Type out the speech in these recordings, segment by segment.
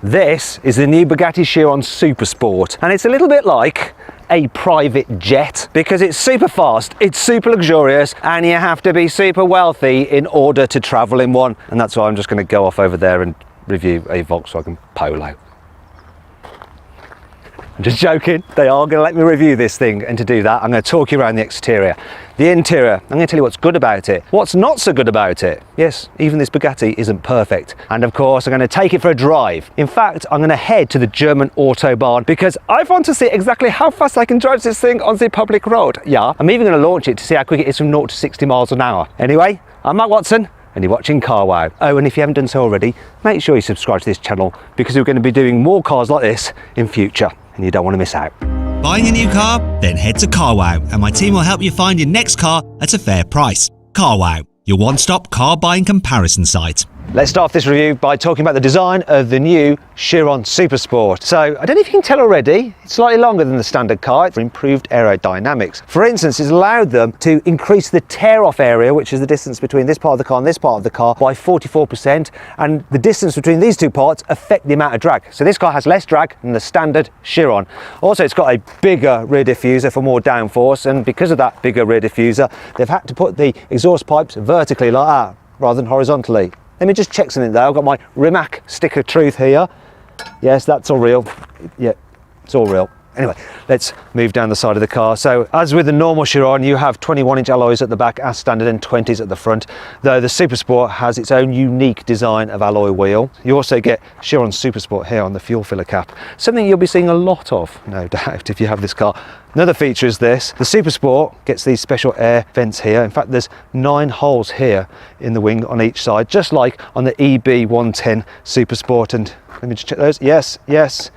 This is the new Bugatti Chiron Super Sport, and it's a little bit like a private jet because it's super fast, it's super luxurious, and you have to be super wealthy in order to travel in one. And that's why I'm just going to go off over there and review a Volkswagen Polo. I'm just joking, they are going to let me review this thing, and to do that I'm going to talk you around the exterior. The interior, I'm going to tell you what's good about it, what's not so good about it. Yes, even this Bugatti isn't perfect. And of course I'm going to take it for a drive. In fact, I'm going to head to the German Autobahn because I want to see exactly how fast I can drive this thing on the public road. Yeah, I'm even going to launch it to see how quick it is from 0 to 60 miles an hour. Anyway, I'm Matt Watson, and you're watching CarWow. Oh, and if you haven't done so already, make sure you subscribe to this channel because we're going to be doing more cars like this in future, and you don't want to miss out. Buying a new car? Then head to CarWow, and my team will help you find your next car at a fair price. CarWow, your one-stop car buying comparison site. Let's start off this review by talking about the design of the new Chiron Super Sport. So I don't know if you can tell already, it's slightly longer than the standard car for improved aerodynamics. For instance, it's allowed them to increase the tear-off area, which is the distance between this part of the car and this part of the car, by 44%, and the distance between these two parts affect the amount of drag. So this car has less drag than the standard Chiron. Also, it's got a bigger rear diffuser for more downforce, and because of that bigger rear diffuser, they've had to put the exhaust pipes vertically like that rather than horizontally. Let me just check something there. I've got my Rimac stick of truth here. Yes, that's all real. Yeah, it's all real. Anyway, let's move down the side of the car. So as with the normal Chiron, you have 21-inch alloys at the back as standard and 20s at the front, though the Super Sport has its own unique design of alloy wheel. You also get Chiron Super Sport here on the fuel filler cap, something you'll be seeing a lot of, no doubt, if you have this car. Another feature is this: the Super Sport gets these special air vents here. In fact, there's 9 holes here in the wing on each side, just like on the EB110 Super Sport. And let me just check those. Yes, yes,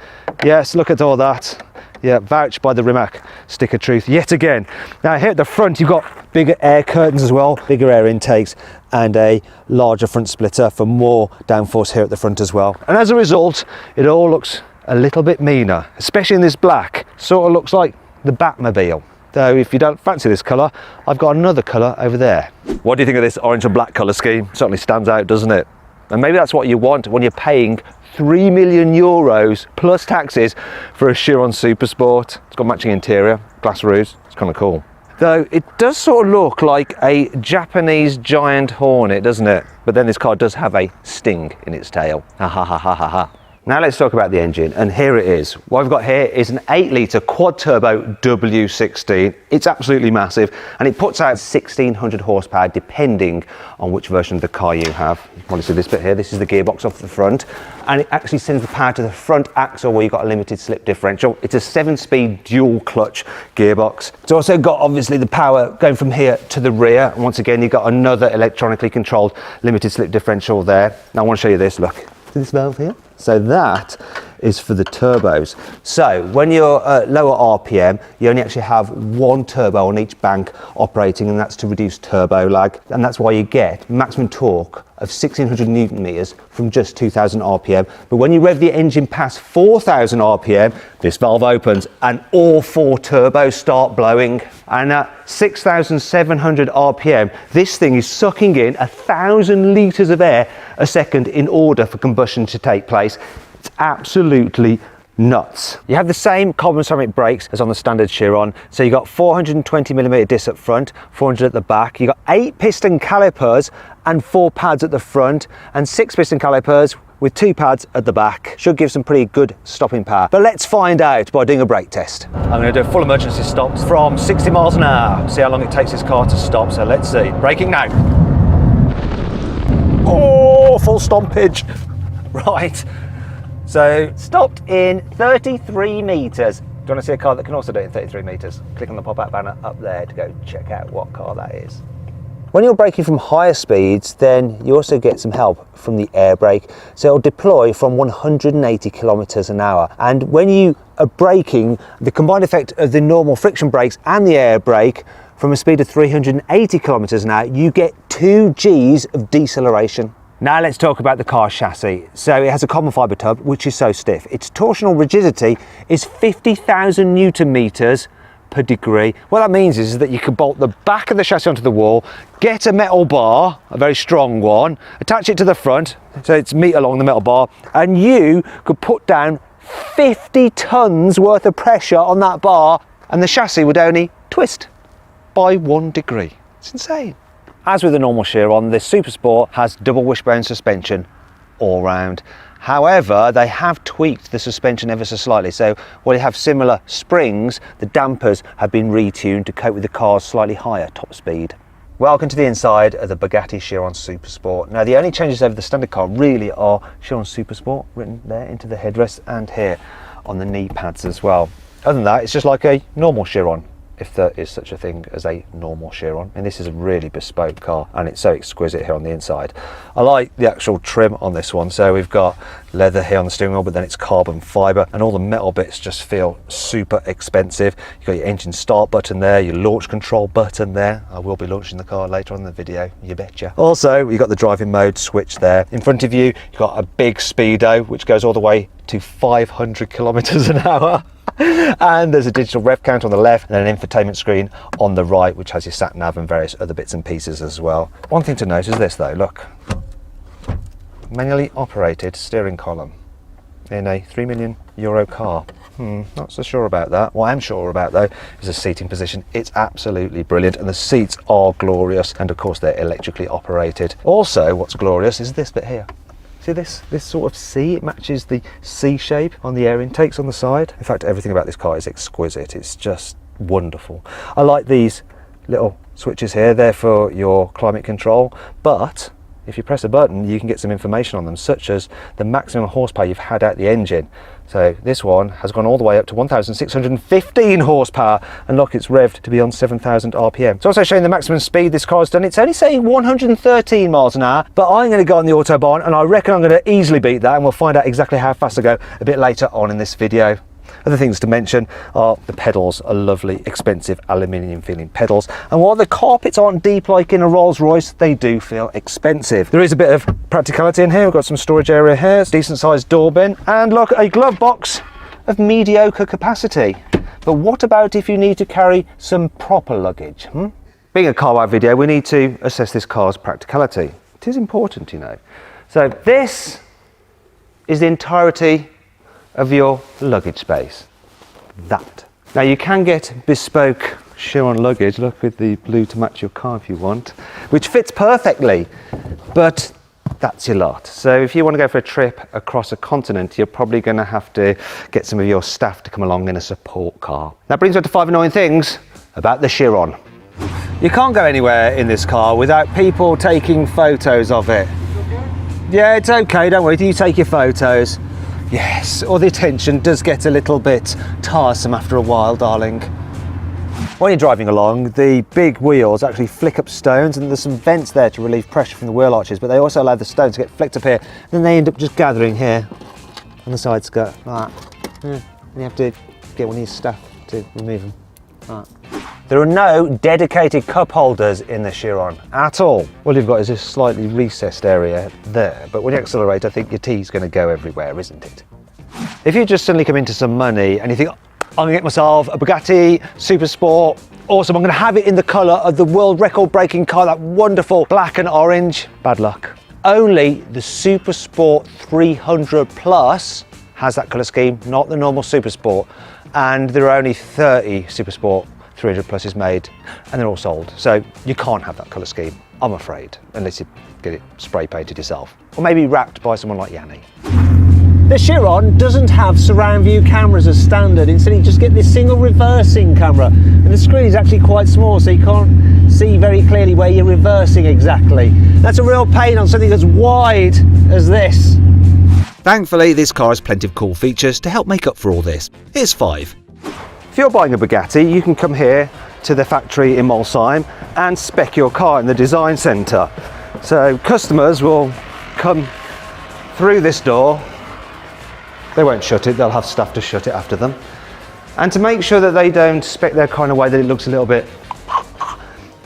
yes, look at all that. Yeah, vouched by the Rimac stick of truth yet again. Now here at the front you've got bigger air curtains as well, bigger air intakes, and a larger front splitter for more downforce here at the front as well. And as a result, it all looks a little bit meaner, especially in this black. Sort of looks like the Batmobile. Though if you don't fancy this colour, I've got another colour over there. What do you think of this orange and black colour scheme? Certainly stands out, doesn't it? And maybe that's what you want when you're paying €3 million plus taxes for a Chiron Super Sport. It's got matching interior, glass roofs, it's kind of cool. Though it does sort of look like a Japanese giant hornet, doesn't it? But then this car does have a sting in its tail. Ha ha ha ha ha ha. Now let's talk about the engine, and here it is. What I've got here is an 8-litre quad-turbo W16. It's absolutely massive, and it puts out 1600 horsepower depending on which version of the car you have. You want to see this bit here? This is the gearbox off the front, and it actually sends the power to the front axle where you've got a limited slip differential. It's a 7-speed dual clutch gearbox. It's also got obviously the power going from here to the rear, and once again you've got another electronically controlled limited slip differential there. Now I want to show you this, look. See this valve here? So that is for the turbos. So when you're at lower RPM, you only actually have one turbo on each bank operating, and that's to reduce turbo lag. And that's why you get maximum torque of 1600 Newton meters from just 2000 RPM. But when you rev the engine past 4000 RPM, this valve opens and all 4 turbos start blowing. And at 6700 RPM, this thing is sucking in 1,000 litres of air a second in order for combustion to take place. It's absolutely nuts. You have the same carbon ceramic brakes as on the standard Chiron. So you've got 420mm discs up front, 400 at the back. You've got 8 piston calipers and 4 pads at the front, and 6 piston calipers with 2 pads at the back. Should give some pretty good stopping power. But let's find out by doing a brake test. I'm going to do a full emergency stop from 60 miles an hour. See how long it takes this car to stop. So let's see. Braking now. Oh, full stompage. Right. So stopped in 33 metres. Do you want to see a car that can also do it in 33 metres? Click on the pop-out banner up there to go check out what car that is. When you're braking from higher speeds, then you also get some help from the air brake. So it'll deploy from 180 kilometers an hour. And when you are braking, the combined effect of the normal friction brakes and the air brake, from a speed of 380 kilometers an hour, you get 2 Gs of deceleration. Now let's talk about the car chassis. So it has a carbon fibre tub, which is so stiff. Its torsional rigidity is 50,000 Newton meters per degree. What that means is that you could bolt the back of the chassis onto the wall, get a metal bar, a very strong one, attach it to the front, so it's meet along the metal bar, and you could put down 50 tons worth of pressure on that bar, and the chassis would only twist by 1 degree. It's insane. As with the normal Chiron, this Super Sport has double wishbone suspension all round. However, they have tweaked the suspension ever so slightly. So while you have similar springs, the dampers have been retuned to cope with the car's slightly higher top speed. Welcome to the inside of the Bugatti Chiron Super Sport. Now, the only changes over the standard car really are Chiron Super Sport written there into the headrest and here on the knee pads as well. Other than that, it's just like a normal Chiron, if there is such a thing as a normal Chiron. And this is a really bespoke car, and it's so exquisite here on the inside. I like the actual trim on this one. So we've got leather here on the steering wheel, but then it's carbon fiber, and all the metal bits just feel super expensive. You've got your engine start button there, your launch control button there. I will be launching the car later on in the video, you betcha. Also, you've got the driving mode switch there. In front of you, you've got a big speedo, which goes all the way to 500 kilometers an hour. And there's a digital rev count on the left, and then an infotainment screen on the right, which has your sat nav and various other bits and pieces as well. One thing to note is this though, look, manually operated steering column in a €3 million car. Not so sure about that. What I am sure about though is the seating position. It's absolutely brilliant, and the seats are glorious, and of course they're electrically operated. Also, what's glorious is this bit here. See this sort of C? It matches the C shape on the air intakes on the side. In fact, everything about this car is exquisite. It's just wonderful. I like these little switches here. They're for your climate control, but if you press a button, you can get some information on them, such as the maximum horsepower you've had out the engine. So this one has gone all the way up to 1,615 horsepower, and look, it's revved to be on 7,000 RPM. It's also showing the maximum speed this car's done. It's only saying 113 miles an hour, but I'm going to go on the Autobahn, and I reckon I'm going to easily beat that, and we'll find out exactly how fast I go a bit later on in this video. Other things to mention are the pedals are lovely, expensive aluminium feeling pedals, and while the carpets aren't deep like in a Rolls Royce, they do feel expensive. There is a bit of practicality in here. We've got some storage area here, decent sized door bin, and look, a glove box of mediocre capacity. But what about if you need to carry some proper luggage? Being a carwow video, we need to assess this car's practicality. It is important, you know. So this is the entirety of your luggage space. That. Now you can get bespoke Chiron luggage, look, with the blue to match your car if you want, which fits perfectly, but that's your lot. So if you want to go for a trip across a continent, you're probably going to have to get some of your staff to come along in a support car. That brings us to 5 annoying things about the Chiron. You can't go anywhere in this car without people taking photos of it. Yeah, it's okay, don't worry, you take your photos. Yes, or the attention does get a little bit tiresome after a while, darling. When you're driving along, the big wheels actually flick up stones, and there's some vents there to relieve pressure from the wheel arches, but they also allow the stones to get flicked up here, and then they end up just gathering here on the side skirt, like that. And you have to get one of your staff to remove them, like that. There are no dedicated cup holders in the Chiron at all. All you've got is this slightly recessed area there, but when you accelerate, I think your tea's going to go everywhere, isn't it? If you just suddenly come into some money and you think, I'm going to get myself a Bugatti Super Sport, awesome, I'm going to have it in the colour of the world record breaking car, that wonderful black and orange, bad luck. Only the Super Sport 300 Plus has that colour scheme, not the normal Super Sport, and there are only 30 Super Sport 300 Pluses made, and they're all sold, so you can't have that colour scheme, I'm afraid, unless you get it spray painted yourself, or maybe wrapped by someone like Yanni. The Chiron doesn't have surround view cameras as standard. Instead, you just get this single reversing camera, and the screen is actually quite small, so you can't see very clearly where you're reversing exactly. That's a real pain on something as wide as this. Thankfully, this car has plenty of cool features to help make up for all this. Here's 5. If you're buying a Bugatti, you can come here to the factory in Molsheim and spec your car in the design centre. So customers will come through this door. They won't shut it, they'll have staff to shut it after them. And to make sure that they don't spec their car in a way that it looks a little bit,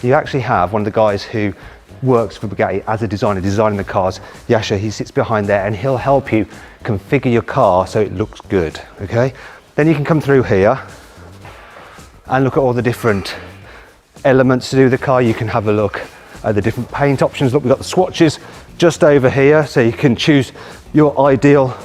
you actually have one of the guys who works for Bugatti as a designer, designing the cars. Yasha, he sits behind there and he'll help you configure your car so it looks good, okay? Then you can come through here, and look at all the different elements to do with the car. You can have a look at the different paint options. Look, we've got the swatches just over here, so you can choose your ideal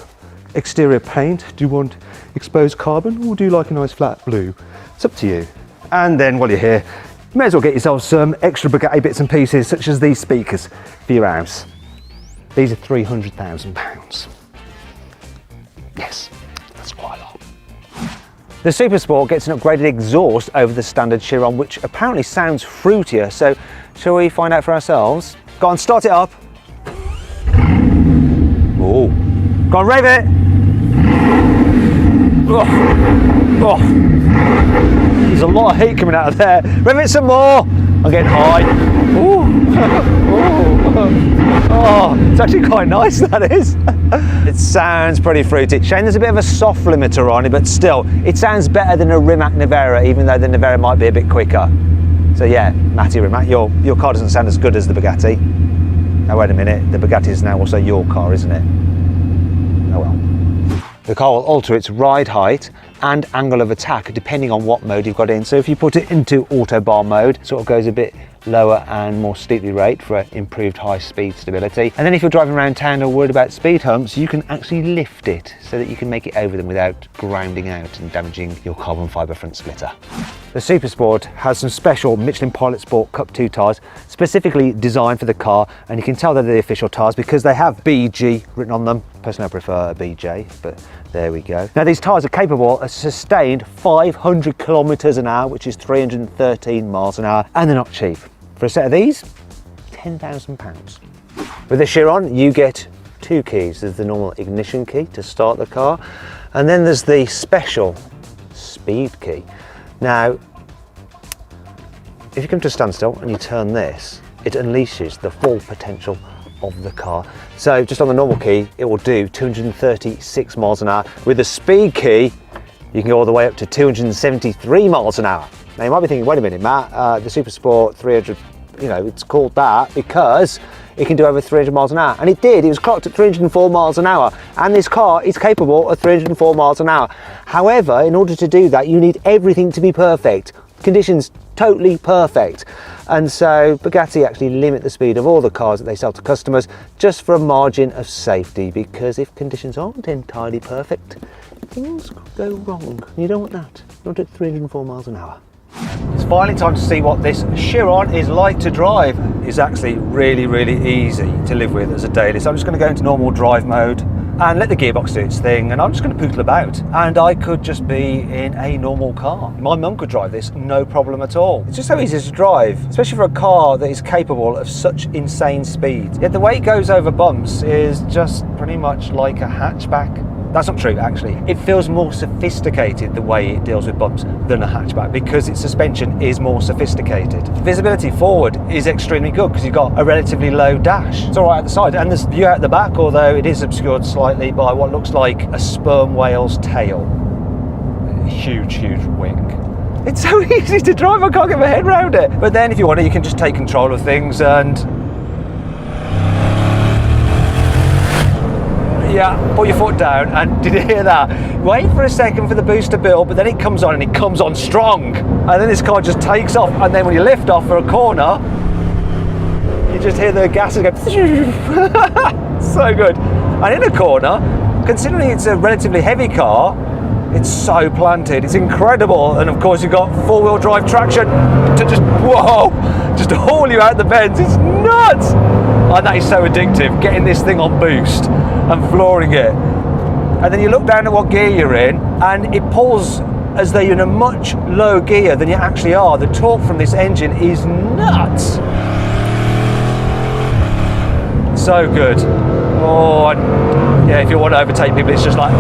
exterior paint. Do you want exposed carbon, or do you like a nice flat blue? It's up to you. And then while you're here, you may as well get yourself some extra Bugatti bits and pieces, such as these speakers for your house. These are £300,000. Yes, that's quite a lot. The Super Sport gets an upgraded exhaust over the standard Chiron, which apparently sounds fruitier. So shall we find out for ourselves? Go on, start it up. Oh, go on, rev it. Oh. Oh. There's a lot of heat coming out of there. Rev it some more. I'm getting high. Ooh. Oh, it's actually quite nice, that is. It sounds pretty fruity. Shane, there's a bit of a soft limiter on it, but still, it sounds better than a Rimac Navara, even though the Navara might be a bit quicker. So yeah, Matty Rimac, your car doesn't sound as good as the Bugatti. Now wait a minute, the Bugatti is now also your car, isn't it? Oh well. The car will alter its ride height and angle of attack depending on what mode you've got in. So if you put it into auto bar mode, it sort of goes a bit lower and more steeply rate for improved high speed stability. And then if you're driving around town or worried about speed humps, you can actually lift it so that you can make it over them without grounding out and damaging your carbon fibre front splitter. The Super Sport has some special Michelin Pilot Sport Cup 2 tyres specifically designed for the car, and you can tell they're the official tyres because they have BG written on them. Personally, I prefer a BJ, but there we go. Now these tyres are capable of sustained 500 kilometres an hour, which is 313 miles an hour, and they're not cheap. For a set of these, £10,000. With the Chiron, you get two keys. There's the normal ignition key to start the car, and then there's the special speed key. Now, if you come to a standstill and you turn this, it unleashes the full potential of the car. So just on the normal key, it will do 236 miles an hour. With the speed key, you can go all the way up to 273 miles an hour. Now you might be thinking, wait a minute, Matt, the Super Sport 300, you know, it's called that because it can do over 300 miles an hour. And it did, it was clocked at 304 miles an hour. And this car is capable of 304 miles an hour. However, in order to do that, you need everything to be perfect. Conditions totally perfect. And so Bugatti actually limit the speed of all the cars that they sell to customers just for a margin of safety, because if conditions aren't entirely perfect, things could go wrong. You don't want that. You want it at 304 miles an hour. It's finally time to see what this Chiron is like to drive. It's actually really, really easy to live with as a daily. So I'm just going to go into normal drive mode and let the gearbox do its thing, and I'm just going to poodle about, and I could just be in a normal car. My mum could drive this, no problem at all. It's just so easy to drive, especially for a car that is capable of such insane speed. Yet the way it goes over bumps is just pretty much like a hatchback. That's not true, actually. It feels more sophisticated the way it deals with bumps than a hatchback because its suspension is more sophisticated. Visibility forward is extremely good because you've got a relatively low dash. It's all right at the side, and there's view out the back, although it is obscured slightly by what looks like a sperm whale's tail. Huge, huge wing. It's so easy to drive, I can't get my head around it. But then if you want to, you can just take control of things and yeah, put your foot down, and did you hear that? Wait for a second for the boost to build, but then it comes on, and it comes on strong. And then this car just takes off, and then when you lift off for a corner, you just hear the gases go so good. And in a corner, considering it's a relatively heavy car, it's so planted, it's incredible. And of course you've got four-wheel drive traction to just, whoa, just haul you out the bends. It's nuts. And that is so addictive, getting this thing on boost and flooring it. And then you look down at what gear you're in, and it pulls as though you're in a much lower gear than you actually are. The torque from this engine is nuts. So good. Oh, and yeah, if you want to overtake people, it's just like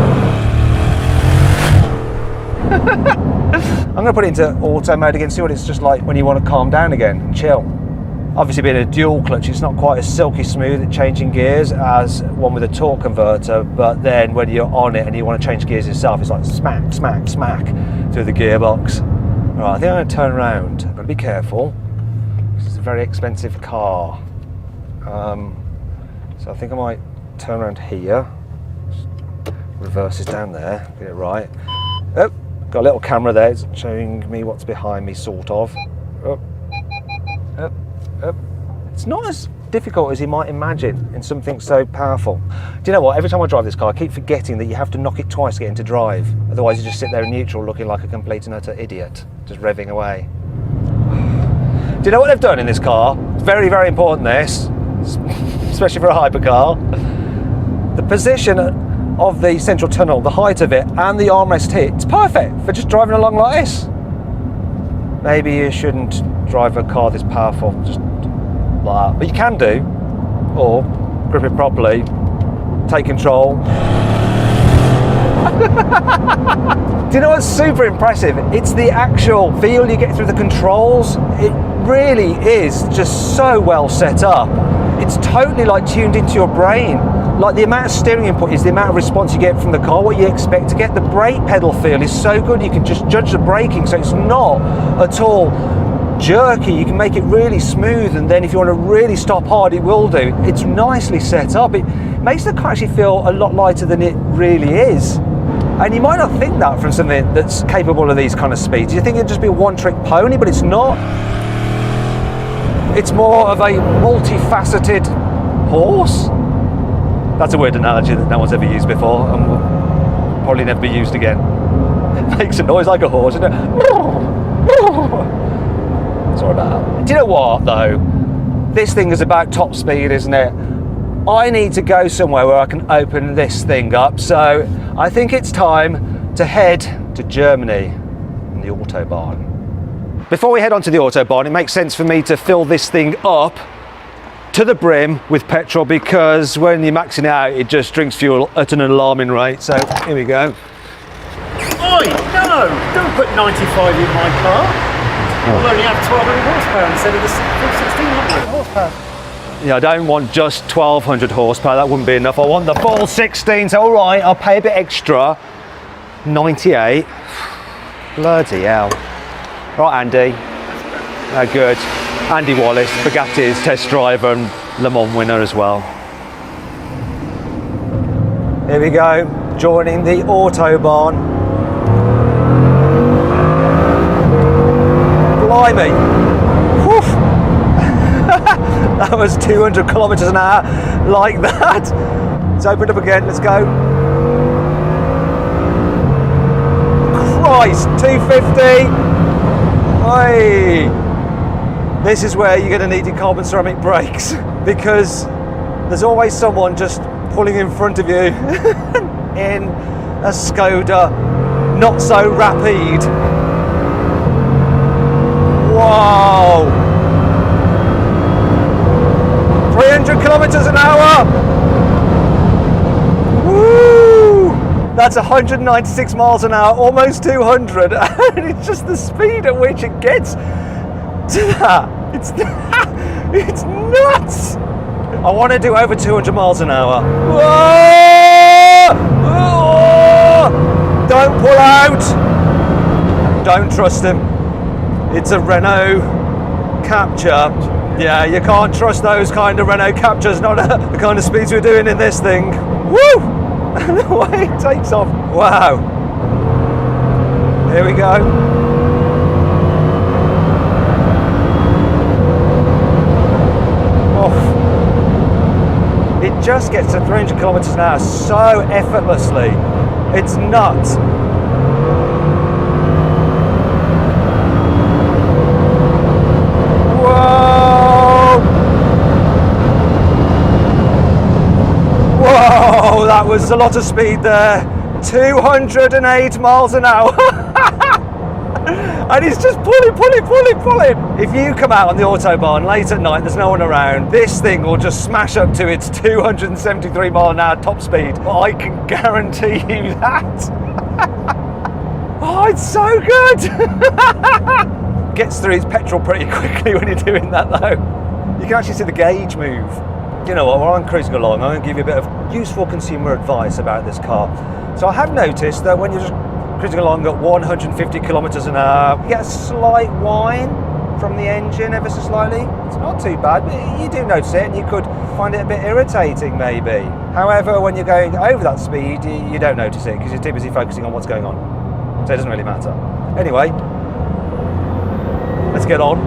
I'm going to put it into auto mode again, see what it's just like when you want to calm down again and chill. Obviously being a dual clutch, it's not quite as silky smooth at changing gears as one with a torque converter, but then when you're on it and you want to change gears yourself, it's like smack, smack, smack through the gearbox. Right, I think I'm going to turn around. I've got to be careful. It's a very expensive car. So I think I might turn around here. Reverse is down there, get it right. Oh, Got a little camera there, it's showing me what's behind me, sort of. Up, up, up. It's not as difficult as you might imagine in something so powerful. Do you know what? Every time I drive this car, I keep forgetting that you have to knock it twice to get into drive. Otherwise, you just sit there in neutral looking like a complete and utter idiot, just revving away. Do you know what they've done in this car? It's very, very important, this, especially for a hypercar. The position of the central tunnel, the height of it, and the armrest hit, it's perfect for just driving along like this. Maybe you shouldn't drive a car this powerful, just like that. But you can do, or grip it properly, take control. Do you know what's super impressive? It's the actual feel you get through the controls. It really is just so well set up. It's totally like tuned into your brain. Like the amount of steering input is the amount of response you get from the car, what you expect to get. The brake pedal feel is so good, you can just judge the braking, so it's not at all jerky. You can make it really smooth, and then if you want to really stop hard, it will do. It's nicely set up. It makes the car actually feel a lot lighter than it really is. And you might not think that from something that's capable of these kind of speeds. You think it'd just be a one-trick pony, but it's not. It's more of a multifaceted horse. That's a weird analogy that no one's ever used before and will probably never be used again. It makes a noise like a horse, isn't it? Sorry about that. Do you know what, though? This thing is about top speed, isn't it? I need to go somewhere where I can open this thing up, so I think it's time to head to Germany and the Autobahn. Before we head on to the Autobahn, it makes sense for me to fill this thing up to the brim with petrol, because when you're maxing it out, it just drinks fuel at an alarming rate. So here we go. Oi, no! Don't put 95 in my car. We'll only have 1200 horsepower instead of the 1600 horsepower. Yeah, I don't want just 1200 horsepower, that wouldn't be enough. I want the full 16, so all right, I'll pay a bit extra. 98. Bloody hell. Right, Andy. Oh, good. Andy Wallace, Bugatti's test driver and Le Mans winner as well. Here we go, joining the Autobahn. Blimey. Whew. That was 200 kilometers an hour, like that. Let's open it up again, let's go. Christ, 250. Oi. This is where you're going to need your carbon ceramic brakes, because there's always someone just pulling in front of you in a Skoda not so rapide. Whoa! 300 kilometers an hour! Woo! That's 196 miles an hour, almost 200, and it's just the speed at which it gets to that. It's nuts. I want to do over 200 miles an hour. Whoa! Oh! Don't pull out. Don't trust him. It's a Renault Capture. Yeah, you can't trust those kind of Renault Captures, not the kind of speeds we're doing in this thing. Woo! And the way it takes off. Wow. Here we go. It just gets to 300 kilometers an hour so effortlessly. It's nuts. Whoa! Whoa, that was a lot of speed there. 208 miles an hour. And he's just pulling. If you come out on the Autobahn late at night, there's no one around, this thing will just smash up to its 273 mile an hour top speed. I can guarantee you that. Oh, it's so good. Gets through its petrol pretty quickly when you're doing that though. You can actually see the gauge move. You know what, while I'm cruising along, I'm going to give you a bit of useful consumer advice about this car. So I have noticed that when you're just cruising along at 150 kilometers an hour, you get a slight whine from the engine, ever so slightly. It's not too bad, but you do notice it, and you could find it a bit irritating maybe. However, when you're going over that speed, you don't notice it because you're too busy focusing on what's going on. so it doesn't really matter. Anyway, let's get on.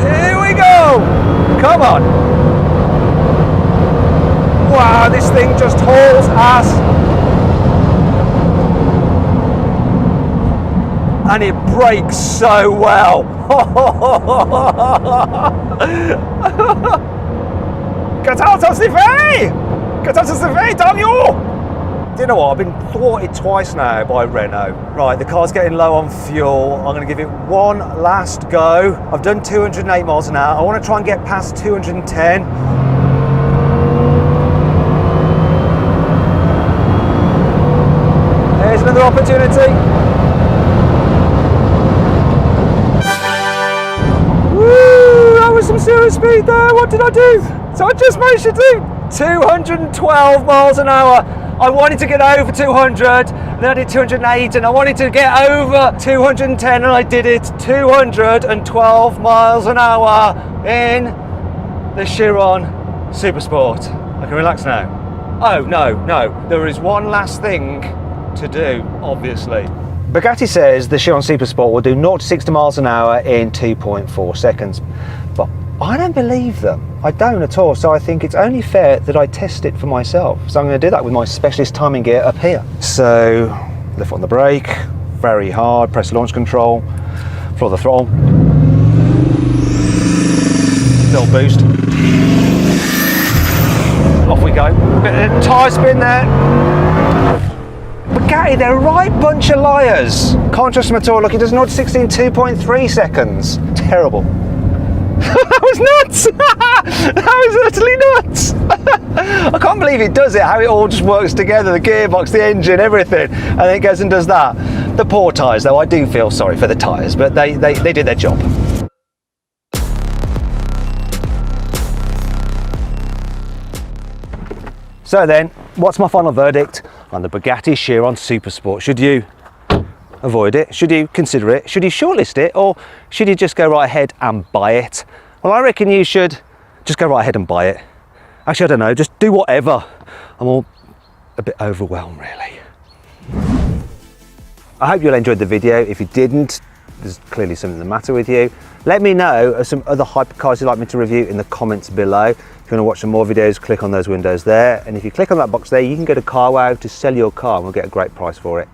Here we go! Come on! Wow, this thing just hauls ass. And it brakes so well. Get out of the way! Get out of the way, damn you! Do you know what? I've been thwarted twice now by Renault. Right, the car's getting low on fuel. I'm going to give it one last go. I've done 208 miles an hour. I want to try and get past 210. There's another opportunity. Woo! That was some serious speed there. What did I do? So I just managed to do 212 miles an hour. I wanted to get over 200, then I did 208, and I wanted to get over 210, and I did it 212 miles an hour in the Chiron Supersport. I can relax now. Oh, no, there is one last thing to do, obviously. Bugatti says the Chiron Supersport will do 0 to 60 miles an hour in 2.4 seconds, but I don't believe them. I don't at all, so I think it's only fair that I test it for myself. So I'm going to do that with my specialist timing gear up here. So, left foot on the brake, very hard, press launch control, floor the throttle. Little boost. Off we go. Bit of tyre spin there. Bugatti, they're a right bunch of liars. Can't trust them at all. Look, it does 0 to 60 in 2.3 seconds. Terrible. That was nuts! That was utterly nuts! I can't believe it does it, how it all just works together, the gearbox, the engine, everything, and then it goes and does that. The poor tyres though, I do feel sorry for the tyres, but they did their job. So then, what's my final verdict on the Bugatti Chiron Supersport? Should you avoid it? Should you consider it? Should you shortlist it? Or should you just go right ahead and buy it? Well, I reckon you should just go right ahead and buy it. Actually, I don't know, just do whatever. I'm all a bit overwhelmed, really. I hope you all enjoyed the video. If you didn't, there's clearly something the matter with you. Let me know of some other hypercars you'd like me to review in the comments below. If you want to watch some more videos, click on those windows there. And if you click on that box there, you can go to CarWow to sell your car and we'll get a great price for it.